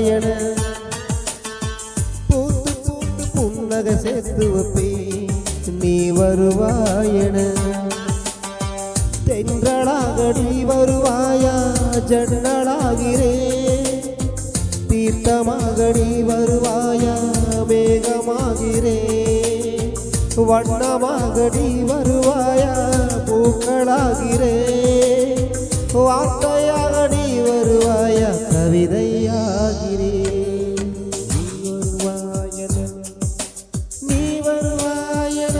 வருவாயன பூத்து பூத்து புன்னகை சேர்த்து வைப்பே நீ வருவாயன தென்றலாக நீ வருவாயா ஜன்னலாகிறே தீர்த்தமாக நீ வருவாயா மேகமாகிறே வண்ணமாக நீ வருவாயா பூக்களாகிறே வார்த்தையாக நீ வருவாயா கவிதையாகிறே நீ வருவாயன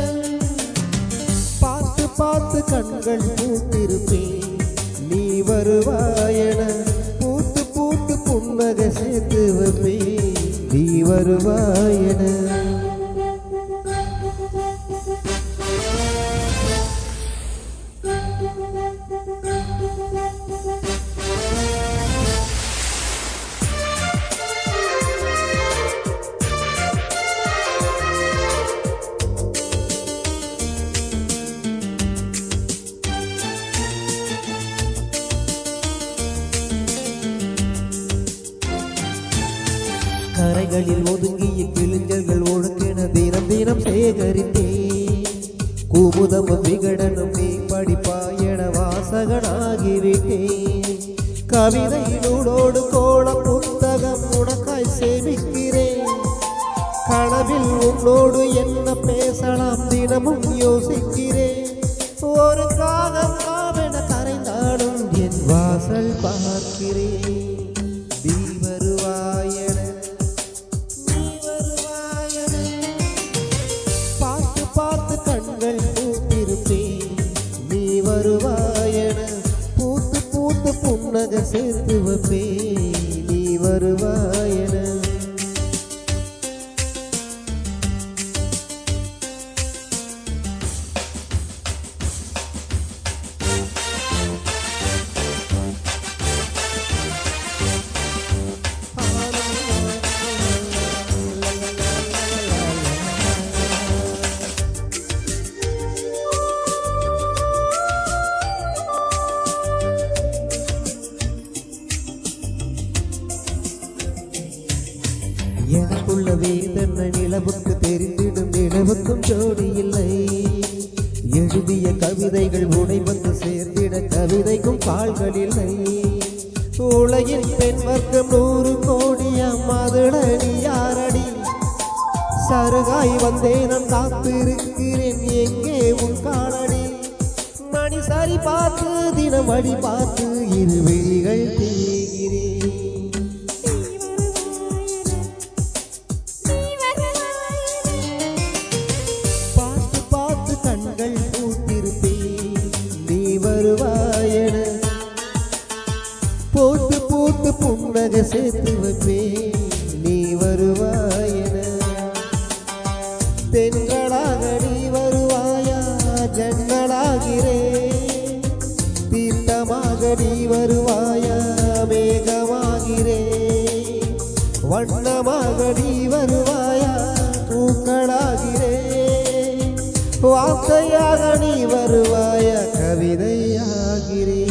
பார்த்து பார்த்து கண்கள் பூத்திருப்பேன் நீ வருவாயன பூத்து பூத்து புன்னகை சேர்த்து வைப்பேன் நீ வருவாயன கரைகளில் ஒதுங்கிய கிளிஞ்சல்கள் ஒழுக்கென தினம் தினம் சேகரித்தே குமுதமும் விகடனும் நீ படிப்பாயன வாசகனாகிவிட்டே கவிதை நூலோடு கோள புத்தகம் உனக்காய் சேமிக்கிறேன் கனவில் உன்னோடு என்ன பேசலாம் தினமும் யோசிக்கிறேன் ஒரு காகம் காவென கரைந்தாடும் என் வாசல் பார்க்கிறேன் நீ வருவாயன பார்த்து கண்கள் பூத்திருப்பேன் நீ வருவாயன பூத்து பூத்து புன்னகை சேர்த்து வைப்பேன் நீ வருவாயன எனக்குள்ள வேதனை நிலவுக்கு தெரிந்திடும் நிலவுக்கும் ஜோடி இல்லை எழுதிய கவிதைகள் உடை வந்து சேர்ந்திட கவிதைக்கும் கால்கள் இல்லை உலகின் பெண் வர்க்கம் 100 கோடியாம் மதுளடி யாரடி சருகாய் வந்தே நான் காத்திருக்கிறேன் எங்கே உன் காலடி மணி சரி பார்த்து தினம் வழி பார்த்து இரு விழிகள் தேய்கிறேன் வருவாயன போட்டு போட்டு புன்னகை சேர்த்து வைப்பேன் நீ வருவாயன தென்றலாக நீ வருவாயா ஜன்னலாகிறே தீர்த்தமாக நீ வருவாயா மேகமாகிறே வண்ணமாக நீ வருவாயா பூக்களாகிறே வார்த்தையாக நீ வருவாயா கவிதையாகிறே